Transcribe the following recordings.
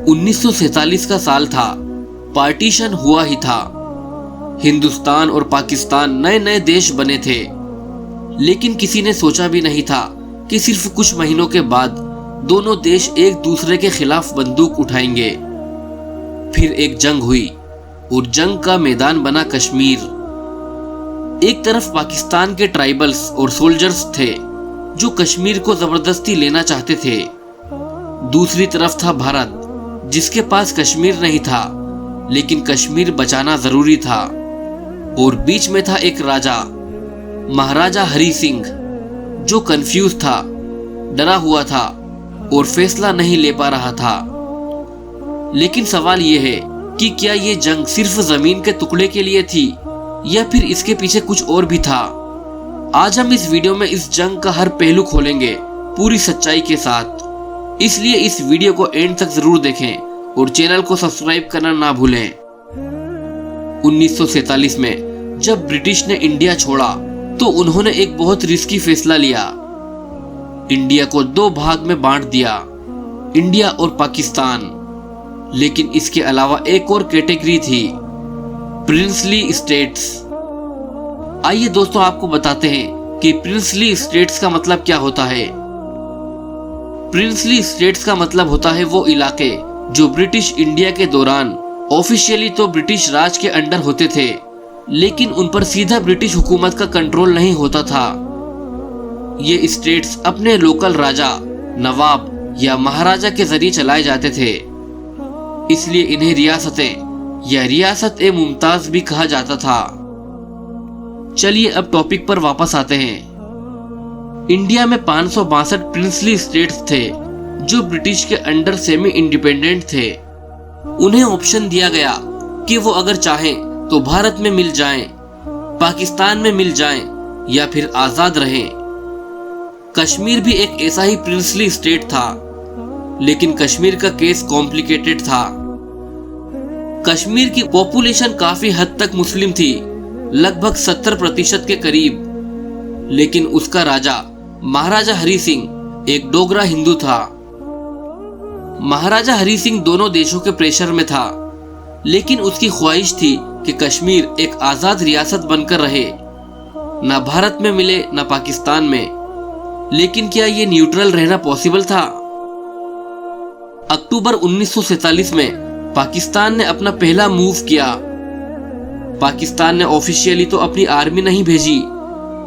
1947 का साल था। पार्टीशन हुआ ही था। हिंदुस्तान और पाकिस्तान नए नए देश बने थे, लेकिन किसी ने सोचा भी नहीं था कि सिर्फ कुछ महीनों के बाद दोनों देश एक दूसरे के खिलाफ बंदूक उठाएंगे। फिर एक जंग हुई और जंग का मैदान बना कश्मीर। एक तरफ पाकिस्तान के ट्राइबल्स और सोल्जर्स थे जो कश्मीर को जबरदस्ती लेना चाहते थे। दूसरी तरफ था भारत, जिसके पास कश्मीर नहीं था, लेकिन कश्मीर बचाना जरूरी था। और बीच में था एक राजा, महाराजा हरि सिंह, जो कंफ्यूज था, डरा हुआ था और फैसला नहीं ले पा रहा था। लेकिन सवाल यह है कि क्या ये जंग सिर्फ जमीन के टुकड़े के लिए थी या फिर इसके पीछे कुछ और भी था। आज हम इस वीडियो में इस जंग का हर पहलू खोलेंगे पूरी सच्चाई के साथ, इसलिए इस वीडियो को एंड तक जरूर देखें और चैनल को सब्सक्राइब करना ना भूलें। 1947 में जब ब्रिटिश ने इंडिया छोड़ा तो उन्होंने एक बहुत रिस्की फैसला लिया। इंडिया को दो भाग में बांट दिया, इंडिया और पाकिस्तान। लेकिन इसके अलावा एक और कैटेगरी थी, प्रिंसली स्टेट्स। आइए दोस्तों, आपको बताते हैं कि प्रिंसली स्टेट्स का मतलब क्या होता है। प्रिंसली स्टेट्स का मतलब होता है वो इलाके जो ब्रिटिश इंडिया के दौरान ऑफिशियली तो ब्रिटिश राज के अंडर होते थे, लेकिन उन पर सीधा ब्रिटिश हुकूमत का कंट्रोल नहीं होता था। ये स्टेट्स अपने लोकल राजा, नवाब या महाराजा के जरिए चलाए जाते थे, इसलिए इन्हें रियासतें या रियासत-ए-मुमताज भी कहा जाता था। चलिए अब टॉपिक पर वापस आते हैं। इंडिया में 562 प्रिंसली स्टेट्स थे जो ब्रिटिश के अंडर सेमी इंडिपेंडेंट थे। उन्हें ऑप्शन दिया गया कि वो अगर चाहें तो भारत में मिल जाएं, पाकिस्तान में मिल जाएं या फिर आजाद रहें। कश्मीर भी एक ऐसा ही प्रिंसली स्टेट था, लेकिन कश्मीर का केस कॉम्प्लिकेटेड था। कश्मीर की पॉपुलेशन काफी हद तक मुस्लिम थी, लगभग 70% के करीब, लेकिन उसका राजा महाराजा हरि सिंह एक डोगरा हिंदू था। महाराजा हरि सिंह दोनों देशों के प्रेशर में था, लेकिन उसकी ख्वाहिश थी कि कश्मीर एक आजाद रियासत बनकर रहे, ना भारत में मिले ना पाकिस्तान में। लेकिन क्या ये न्यूट्रल रहना पॉसिबल था? अक्टूबर 1947 में पाकिस्तान ने अपना पहला मूव किया। पाकिस्तान ने ऑफिशियली तो अपनी आर्मी नहीं भेजी,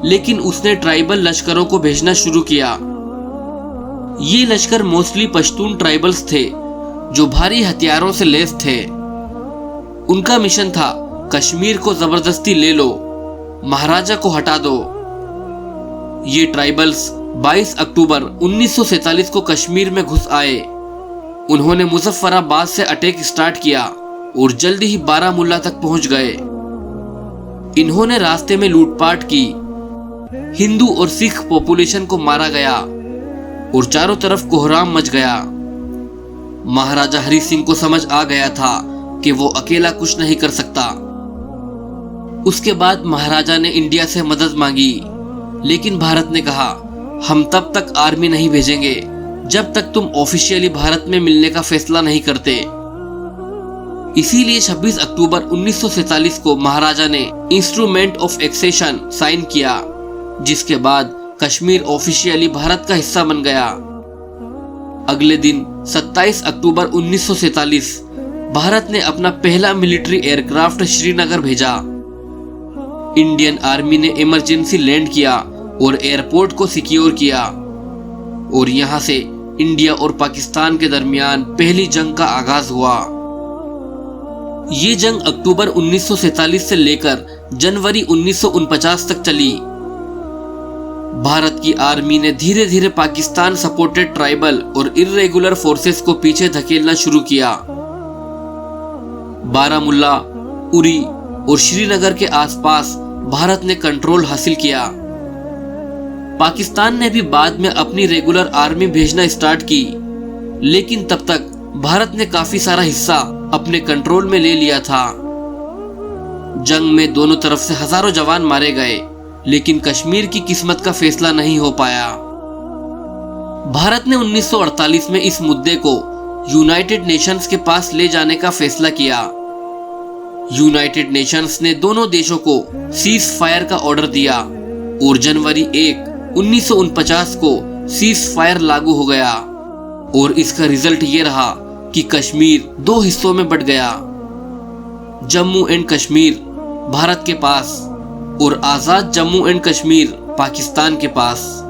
लेकिन उसने ट्राइबल लश्करों को भेजना शुरू किया। ये लश्कर मोस्टली पश्तून ट्राइबल्स थे जो भारी हथियारों से लैस थे। उनका मिशन था कश्मीर को जबरदस्ती ले लो, महाराजा को हटा दो। ये ट्राइबल्स 22 अक्टूबर 1947 को कश्मीर में घुस आए। उन्होंने मुजफ्फराबाद से अटैक स्टार्ट किया और जल्दी ही बारामुल्ला तक पहुंच गए। इन्होंने रास्ते में लूटपाट की, हिंदू और सिख पॉपुलेशन को मारा गया और चारों तरफ कोहराम मच गया। महाराजा हरि सिंह को समझ आ गया था कि वो अकेला कुछ नहीं कर सकता। उसके बाद महाराजा ने इंडिया से मदद मांगी, लेकिन भारत ने कहा, हम तब तक आर्मी नहीं भेजेंगे जब तक तुम ऑफिशियली भारत में मिलने का फैसला नहीं करते। इसीलिए 26 अक्टूबर 1947 को महाराजा ने इंस्ट्रूमेंट ऑफ एक्सेशन साइन किया, जिसके बाद कश्मीर ऑफिशियली भारत का हिस्सा बन गया। अगले दिन 27 अक्टूबर 1947 भारत ने अपना पहला मिलिट्री एयरक्राफ्ट श्रीनगर भेजा। इंडियन आर्मी ने इमरजेंसी लैंड किया और एयरपोर्ट को सिक्योर किया, और यहां से इंडिया और पाकिस्तान के दरमियान पहली जंग का आगाज हुआ। ये जंग अक्टूबर 1947 से लेकर जनवरी 1949 तक चली। भारत की आर्मी ने धीरे धीरे पाकिस्तान सपोर्टेड ट्राइबल और इर्रेगुलर फोर्सेस को पीछे धकेलना शुरू किया। बारामुल्ला, उरी और श्रीनगर के आसपास भारत ने कंट्रोल हासिल किया। पाकिस्तान ने भी बाद में अपनी रेगुलर आर्मी भेजना स्टार्ट की, लेकिन तब तक भारत ने काफी सारा हिस्सा अपने कंट्रोल में ले लिया था। जंग में दोनों तरफ से हजारों जवान मारे गए, लेकिन कश्मीर की किस्मत का फैसला नहीं हो पाया। भारत ने 1948 में इस मुद्दे को यूनाइटेड नेशंस के पास ले जाने का फैसला किया। यूनाइटेड नेशंस ने दोनों देशों को सीज फायर का ऑर्डर दिया और जनवरी 1, 1949 को सीज फायर लागू हो गया और इसका रिजल्ट ये रहा कि कश्मीर 2 हिस्सों में बंट गया। जम्मू एंड कश्मीर भारत के पास और आजाद जम्मू एंड कश्मीर पाकिस्तान के पास।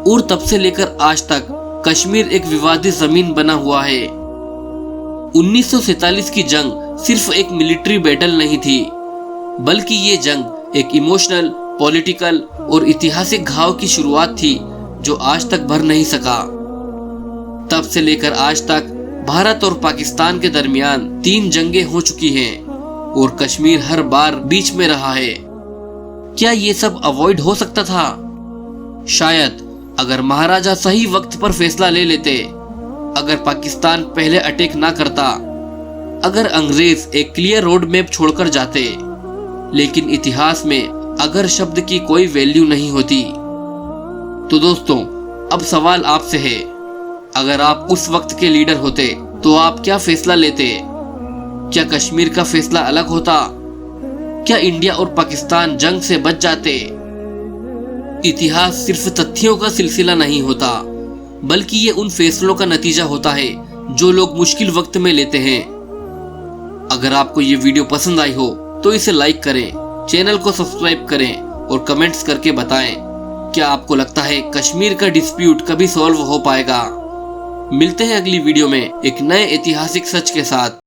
और तब से लेकर आज तक कश्मीर एक विवादित जमीन बना हुआ है। 1947 की जंग सिर्फ एक मिलिट्री बैटल नहीं थी, बल्कि ये जंग एक इमोशनल, पॉलिटिकल और ऐतिहासिक घाव की शुरुआत थी जो आज तक भर नहीं सका। तब से लेकर आज तक भारत और पाकिस्तान के दरमियान 3 जंगें हो चुकी हैं और कश्मीर हर बार बीच में रहा है। क्या ये सब अवॉइड हो सकता था? शायद, अगर महाराजा सही वक्त पर फैसला ले लेते, अगर पाकिस्तान पहले अटैक ना करता, अगर अंग्रेज एक क्लियर रोड मैप छोड़कर जाते। लेकिन इतिहास में अगर शब्द की कोई वैल्यू नहीं होती। तो दोस्तों, अब सवाल आपसे है, अगर आप उस वक्त के लीडर होते तो आप क्या फैसला लेते? क्या कश्मीर का फैसला अलग होता? क्या इंडिया और पाकिस्तान जंग से बच जाते? इतिहास सिर्फ तथ्यों का सिलसिला नहीं होता, बल्कि ये उन फैसलों का नतीजा होता है जो लोग मुश्किल वक्त में लेते हैं। अगर आपको ये वीडियो पसंद आई हो तो इसे लाइक करें, चैनल को सब्सक्राइब करें और कमेंट्स करके बताएं, क्या आपको लगता है कश्मीर का डिस्प्यूट कभी सॉल्व हो पाएगा? मिलते हैं अगली वीडियो में एक नए ऐतिहासिक सच के साथ।